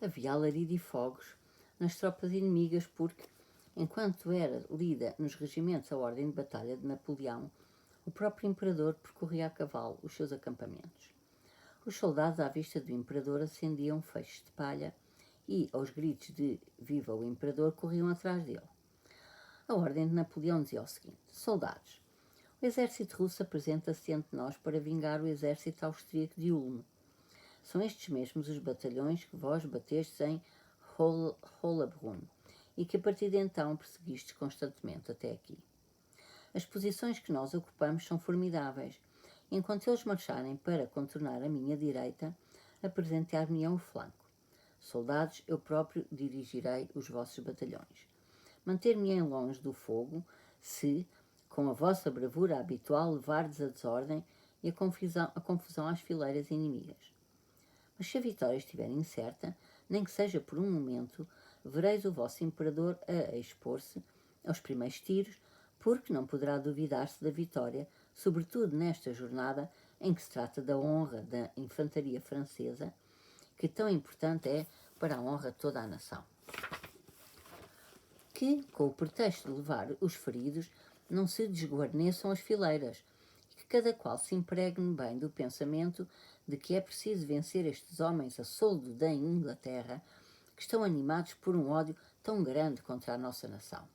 Havia alarido e fogos nas tropas inimigas porque, enquanto era lida nos regimentos a ordem de batalha de Napoleão, o próprio imperador percorria a cavalo os seus acampamentos. Os soldados, à vista do imperador, acendiam feixes de palha e, aos gritos de "Viva o imperador", corriam atrás dele. A ordem de Napoleão dizia o seguinte: soldados, o exército russo apresenta-se ante nós para vingar o exército austríaco de Ulm. São estes mesmos os batalhões que vós batestes em Hollabrunn e que a partir de então perseguistes constantemente até aqui. As posições que nós ocupamos são formidáveis. Enquanto eles marcharem para contornar a minha direita, apresentar-me-ão o flanco. Soldados, eu próprio dirigirei os vossos batalhões. Manter-me-ão longe do fogo, se, com a vossa bravura habitual, levardes a desordem e a confusão às fileiras inimigas. Mas se a vitória estiver incerta, nem que seja por um momento, vereis o vosso imperador a expor-se aos primeiros tiros, porque não poderá duvidar-se da vitória, sobretudo nesta jornada em que se trata da honra da infantaria francesa, que tão importante é para a honra de toda a nação. Que, com o pretexto de levar os feridos, não se desguarneçam as fileiras, e que cada qual se impregne bem do pensamento de que é preciso vencer estes homens a soldo da Inglaterra, que estão animados por um ódio tão grande contra a nossa nação.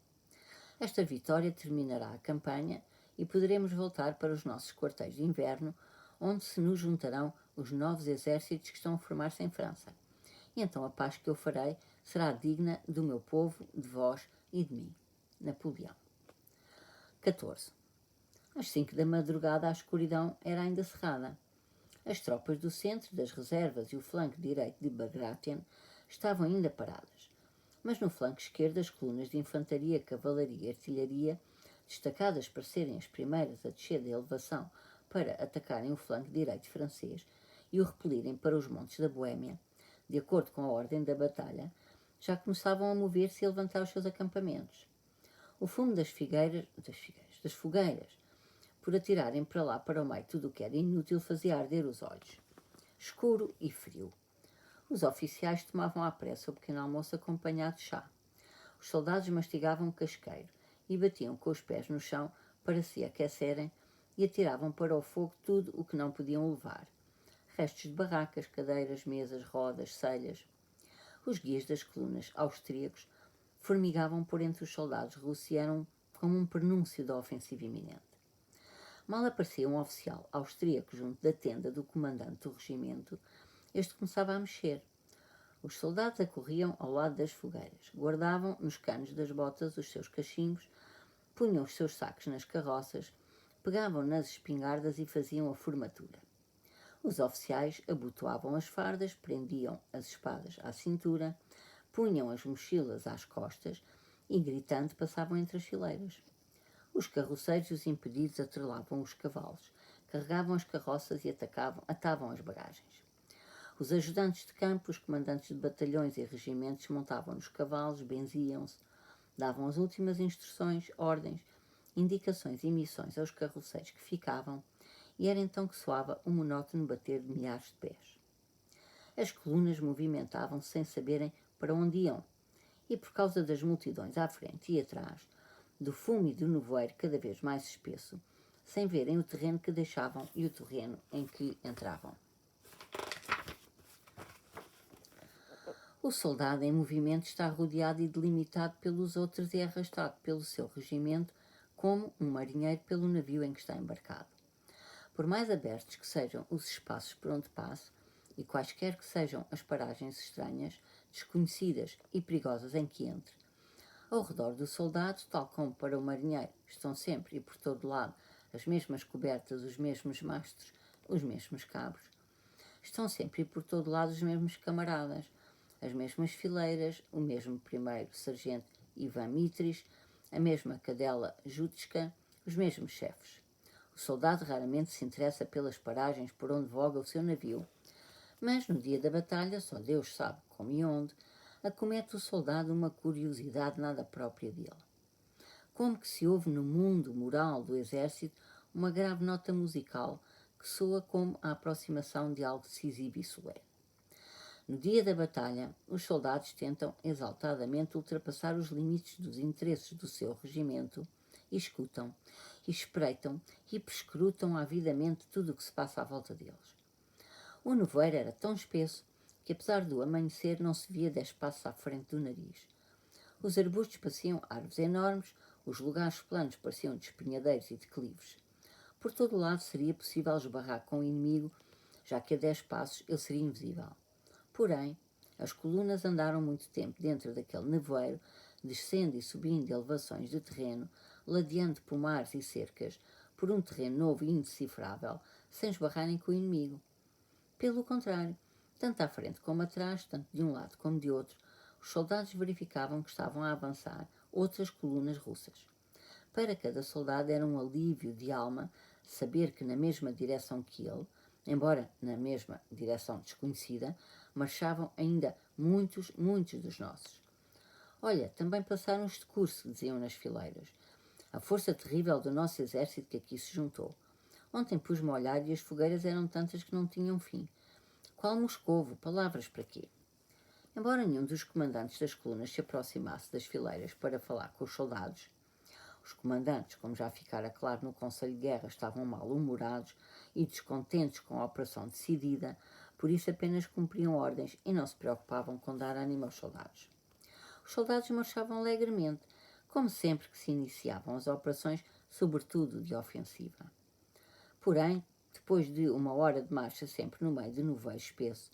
Esta vitória terminará a campanha e poderemos voltar para os nossos quartéis de inverno, onde se nos juntarão os novos exércitos que estão a formar-se em França. E então a paz que eu farei será digna do meu povo, de vós e de mim. Napoleão. 14. Às 5 da madrugada a escuridão era ainda cerrada. As tropas do centro, das reservas e o flanco direito de Bagration estavam ainda paradas. Mas no flanco esquerdo as colunas de infantaria, cavalaria e artilharia, destacadas para serem as primeiras a descer da elevação para atacarem o flanco direito francês e o repelirem para os montes da Boémia, de acordo com a ordem da batalha, já começavam a mover-se e a levantar os seus acampamentos. O fumo das fogueiras, por atirarem para lá para o meio tudo o que era inútil, fazia arder os olhos. Escuro e frio. Os oficiais tomavam à pressa o pequeno almoço acompanhado de chá. Os soldados mastigavam casqueiro e batiam com os pés no chão para se aquecerem e atiravam para o fogo tudo o que não podiam levar. Restos de barracas, cadeiras, mesas, rodas, celhas. Os guias das colunas austríacos formigavam por entre os soldados russos e eram como um prenúncio da ofensiva iminente. Mal aparecia um oficial austríaco junto da tenda do comandante do regimento, este começava a mexer. Os soldados acorriam ao lado das fogueiras, guardavam nos canos das botas os seus cachimbos, punham os seus sacos nas carroças, pegavam nas espingardas e faziam a formatura. Os oficiais abotoavam as fardas, prendiam as espadas à cintura, punham as mochilas às costas e, gritando, passavam entre as fileiras. Os carroceiros e os impedidos atrelavam os cavalos, carregavam as carroças e atavam as bagagens. Os ajudantes de campo, os comandantes de batalhões e regimentos montavam nos cavalos, benziam-se, davam as últimas instruções, ordens, indicações e missões aos carroceiros que ficavam, e era então que soava o monótono bater de milhares de pés. As colunas movimentavam-se sem saberem para onde iam, e por causa das multidões à frente e atrás, do fumo e do nevoeiro cada vez mais espesso, sem verem o terreno que deixavam e o terreno em que entravam. O soldado em movimento está rodeado e delimitado pelos outros e é arrastado pelo seu regimento como um marinheiro pelo navio em que está embarcado. Por mais abertos que sejam os espaços por onde passe, e quaisquer que sejam as paragens estranhas, desconhecidas e perigosas em que entre, ao redor do soldado, tal como para o marinheiro, estão sempre e por todo lado as mesmas cobertas, os mesmos mastros, os mesmos cabos. Estão sempre e por todo lado os mesmos camaradas, as mesmas fileiras, o mesmo primeiro sargento Ivan Mitris, a mesma cadela Jutska, os mesmos chefes. O soldado raramente se interessa pelas paragens por onde voga o seu navio, mas no dia da batalha, só Deus sabe como e onde, acomete o soldado uma curiosidade nada própria dele. Como que se ouve no mundo moral do exército uma grave nota musical que soa como a aproximação de algo decisivo e solene. No dia da batalha, os soldados tentam exaltadamente ultrapassar os limites dos interesses do seu regimento e escutam, e espreitam e perscrutam avidamente tudo o que se passa à volta deles. O nevoeiro era tão espesso que, apesar do amanhecer, não se via 10 passos à frente do nariz. Os arbustos pareciam árvores enormes, os lugares planos pareciam despenhadeiros e declives. Por todo o lado seria possível esbarrar com o inimigo, já que a 10 passos ele seria invisível. Porém, as colunas andaram muito tempo dentro daquele nevoeiro, descendo e subindo elevações de terreno, ladeando pomares e cercas, por um terreno novo e indecifrável, sem esbarrarem com o inimigo. Pelo contrário, tanto à frente como atrás, tanto de um lado como de outro, os soldados verificavam que estavam a avançar outras colunas russas. Para cada soldado era um alívio de alma saber que na mesma direção que ele, embora na mesma direção desconhecida, marchavam ainda muitos dos nossos. Olha, também passaram os de curso, diziam nas fileiras. A força terrível do nosso exército que aqui se juntou. Ontem pus-me a olhar e as fogueiras eram tantas que não tinham fim. Qual Moscovo? Palavras para quê? Embora nenhum dos comandantes das colunas se aproximasse das fileiras para falar com os soldados, os comandantes, como já ficara claro no Conselho de Guerra, estavam mal-humorados e descontentes com a operação decidida, por isso apenas cumpriam ordens e não se preocupavam com dar ânimo aos soldados. Os soldados marchavam alegremente, como sempre que se iniciavam as operações, sobretudo de ofensiva. Porém, depois de uma hora de marcha sempre no meio de nevoeiro espesso,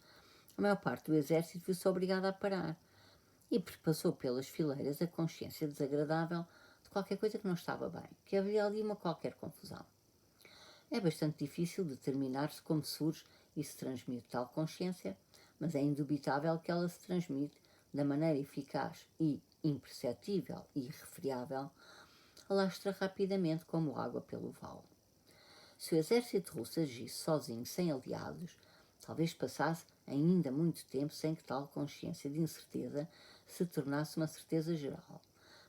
a maior parte do exército viu-se obrigada a parar e perpassou pelas fileiras a consciência desagradável de qualquer coisa que não estava bem, que havia ali uma qualquer confusão. É bastante difícil determinar-se como surge e se transmite tal consciência, mas é indubitável que ela se transmite da maneira eficaz e imperceptível e irrefriável, alastra rapidamente como água pelo vale. Se o exército russo agisse sozinho, sem aliados, talvez passasse ainda muito tempo sem que tal consciência de incerteza se tornasse uma certeza geral.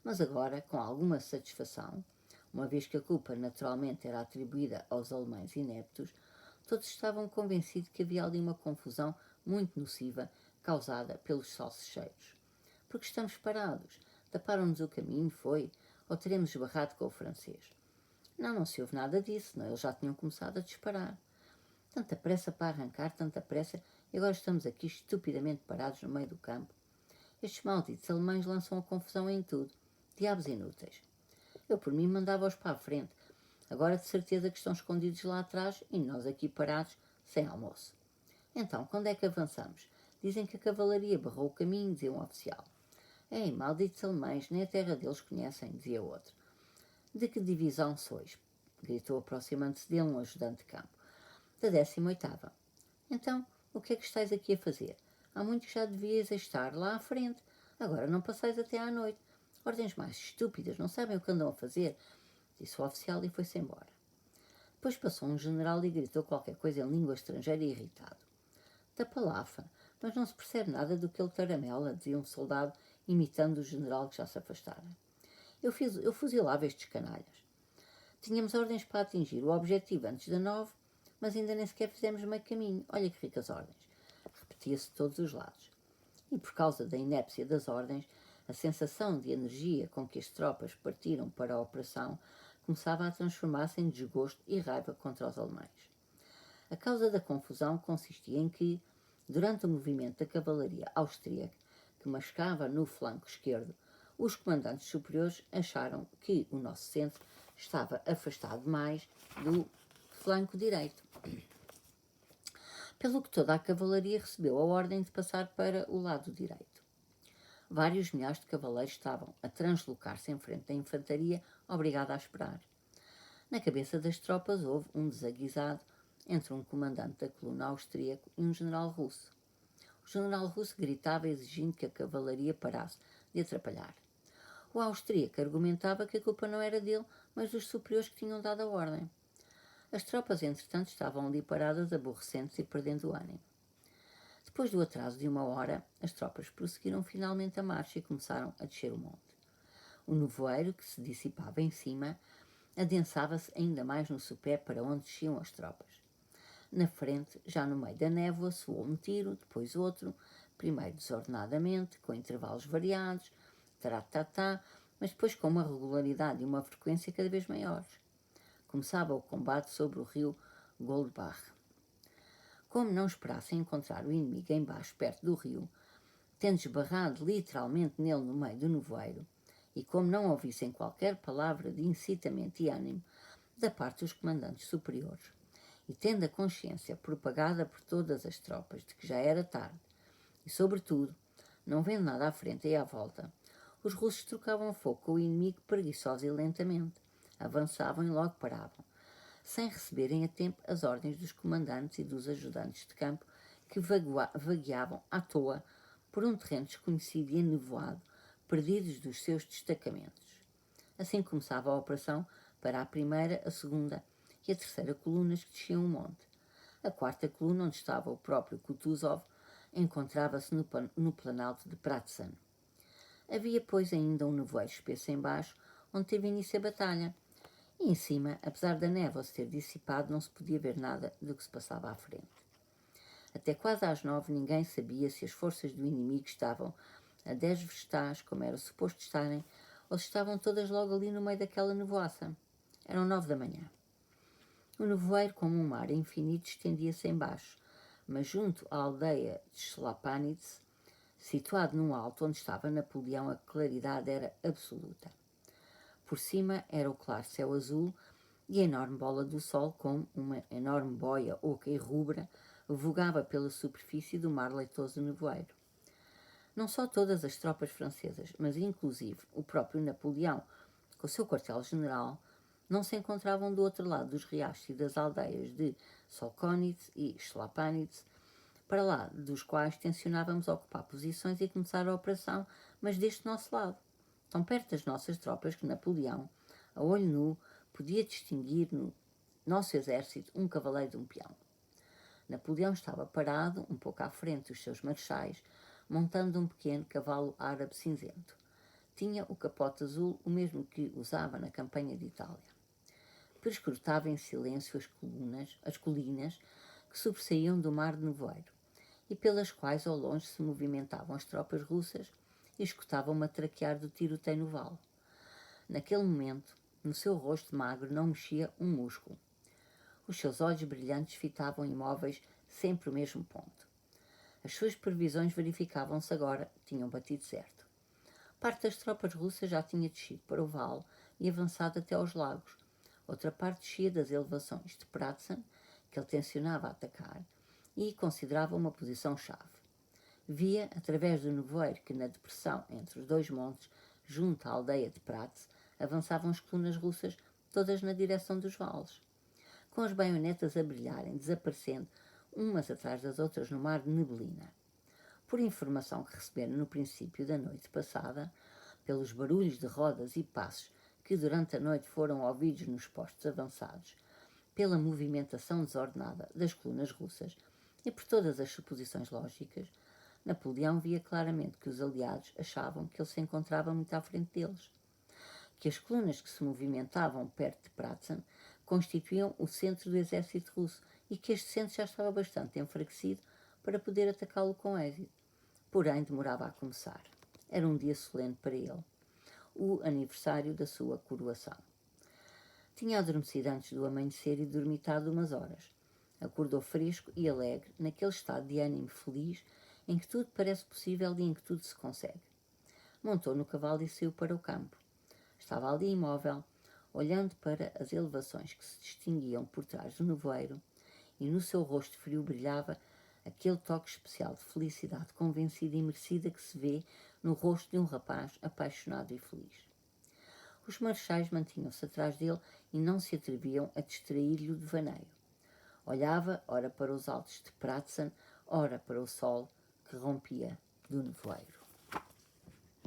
Mas agora, com alguma satisfação, uma vez que a culpa naturalmente era atribuída aos alemães ineptos, todos estavam convencidos que havia ali uma confusão muito nociva causada pelos salsicheiros. Porque estamos parados? Taparam-nos o caminho, foi? Ou teremos esbarrado com o francês? Não se ouve nada disso, não, eles já tinham começado a disparar. Tanta pressa para arrancar, tanta pressa, e agora estamos aqui estupidamente parados no meio do campo. Estes malditos alemães lançam a confusão em tudo. Diabos inúteis. Eu por mim mandava-os para a frente. Agora de certeza que estão escondidos lá atrás e nós aqui parados, sem almoço. Então, quando é que avançamos? Dizem que a cavalaria barrou o caminho, dizia um oficial. Ei, malditos alemães, nem a terra deles conhecem, dizia outro. De que divisão sois? Gritou aproximando-se dele um ajudante de campo. Da 18ª. Então, o que é que estáis aqui a fazer? Há muito que já devias estar lá à frente. Agora não passais até à noite. Ordens mais estúpidas, não sabem o que andam a fazer, disse o oficial e foi-se embora. Depois passou um general e gritou qualquer coisa em língua estrangeira irritado. Da palafa, mas não se percebe nada do que ele taramela, dizia um soldado, imitando o general que já se afastara. Eu fuzilava estes canalhas. Tínhamos ordens para atingir o objetivo antes da 9, mas ainda nem sequer fizemos meio caminho. Olha que ricas ordens. Repetia-se de todos os lados. E por causa da inépcia das ordens, a sensação de energia com que as tropas partiram para a operação começava a transformar-se em desgosto e raiva contra os alemães. A causa da confusão consistia em que, durante o movimento da cavalaria austríaca, que mascava no flanco esquerdo, os comandantes superiores acharam que o nosso centro estava afastado mais do flanco direito, pelo que toda a cavalaria recebeu a ordem de passar para o lado direito. Vários milhares de cavaleiros estavam a translocar-se em frente da infantaria, obrigada a esperar. Na cabeça das tropas houve um desaguisado entre um comandante da coluna austríaco e um general russo. O general russo gritava exigindo que a cavalaria parasse de atrapalhar. O austríaco argumentava que a culpa não era dele, mas dos superiores que tinham dado a ordem. As tropas, entretanto, estavam ali paradas, aborrecentes e perdendo o ânimo. Depois do atraso de uma hora, as tropas prosseguiram finalmente a marcha e começaram a descer o monte. O nevoeiro, que se dissipava em cima, adensava-se ainda mais no sopé para onde desciam as tropas. Na frente, já no meio da névoa, soou um tiro, depois outro, primeiro desordenadamente, com intervalos variados, taratá, mas depois com uma regularidade e uma frequência cada vez maiores. Começava o combate sobre o rio Goldbach. Como não esperassem encontrar o inimigo embaixo, perto do rio, tendo esbarrado literalmente nele no meio do nevoeiro, e como não ouvissem qualquer palavra de incitamento e ânimo da parte dos comandantes superiores, e tendo a consciência propagada por todas as tropas de que já era tarde, e sobretudo, não vendo nada à frente e à volta, os russos trocavam fogo com o inimigo preguiçosos e lentamente, avançavam e logo paravam, sem receberem a tempo as ordens dos comandantes e dos ajudantes de campo que vagueavam à toa por um terreno desconhecido e enevoado, perdidos dos seus destacamentos. Assim começava a operação para a primeira, a segunda e a terceira colunas que desciam o monte. A quarta coluna, onde estava o próprio Kutuzov, encontrava-se no planalto de Pratzen. Havia, pois, ainda um nevoeiro espesso embaixo, onde teve início a batalha. E em cima, apesar da névoa se ter dissipado, não se podia ver nada do que se passava à frente. Até quase às 9 ninguém sabia se as forças do inimigo estavam a 10 verstais, como era suposto estarem, ou se estavam todas logo ali no meio daquela nevoaça. Eram 9 da manhã. O nevoeiro, como um mar infinito, estendia-se embaixo, mas junto à aldeia de Schlapanitz, situado num alto onde estava Napoleão, a claridade era absoluta. Por cima era o claro céu azul e a enorme bola do sol, como uma enorme boia oca e rubra, vogava pela superfície do mar leitoso nevoeiro. Não só todas as tropas francesas, mas inclusive o próprio Napoleão, com o seu quartel-general, não se encontravam do outro lado dos riachos e das aldeias de Solkonitz e Schlapanitz, para lá dos quais tencionávamos ocupar posições e começar a operação, mas deste nosso lado, tão perto das nossas tropas que Napoleão, a olho nu, podia distinguir no nosso exército um cavaleiro de um peão. Napoleão estava parado, um pouco à frente dos seus marechais, montando um pequeno cavalo árabe cinzento. Tinha o capote azul, o mesmo que usava na campanha de Itália. Perscrutava em silêncio as colinas que sobressaíam do mar de nevoeiro e pelas quais ao longe se movimentavam as tropas russas e escutavam matraquear do tiroteio no vale. Naquele momento, no seu rosto magro não mexia um músculo. Os seus olhos brilhantes fitavam imóveis sempre o mesmo ponto. As suas previsões verificavam-se agora, tinham batido certo. Parte das tropas russas já tinha descido para o vale e avançado até aos lagos. Outra parte descia das elevações de Pratzen, que ele tencionava atacar, e considerava uma posição-chave. Via, através do nevoeiro, que na depressão entre os dois montes, junto à aldeia de Prats, avançavam as colunas russas, todas na direção dos vales, com as baionetas a brilharem, desaparecendo umas atrás das outras no mar de neblina. Por informação que receberam no princípio da noite passada, pelos barulhos de rodas e passos que durante a noite foram ouvidos nos postos avançados, pela movimentação desordenada das colunas russas e por todas as suposições lógicas, Napoleão via claramente que os aliados achavam que ele se encontrava muito à frente deles, que as colunas que se movimentavam perto de Pratzen constituíam o centro do exército russo e que este centro já estava bastante enfraquecido para poder atacá-lo com êxito. Porém, demorava a começar. Era um dia solene para ele, o aniversário da sua coroação. Tinha adormecido antes do amanhecer e dormitado umas horas. Acordou fresco e alegre, naquele estado de ânimo feliz em que tudo parece possível e em que tudo se consegue. Montou no cavalo e saiu para o campo. Estava ali imóvel, olhando para as elevações que se distinguiam por trás do nevoeiro, e no seu rosto frio brilhava aquele toque especial de felicidade convencida e merecida que se vê no rosto de um rapaz apaixonado e feliz. Os marechais mantinham-se atrás dele e não se atreviam a distrair-lhe o devaneio. Olhava, ora para os altos de Pratzen, ora para o sol que rompia do nevoeiro.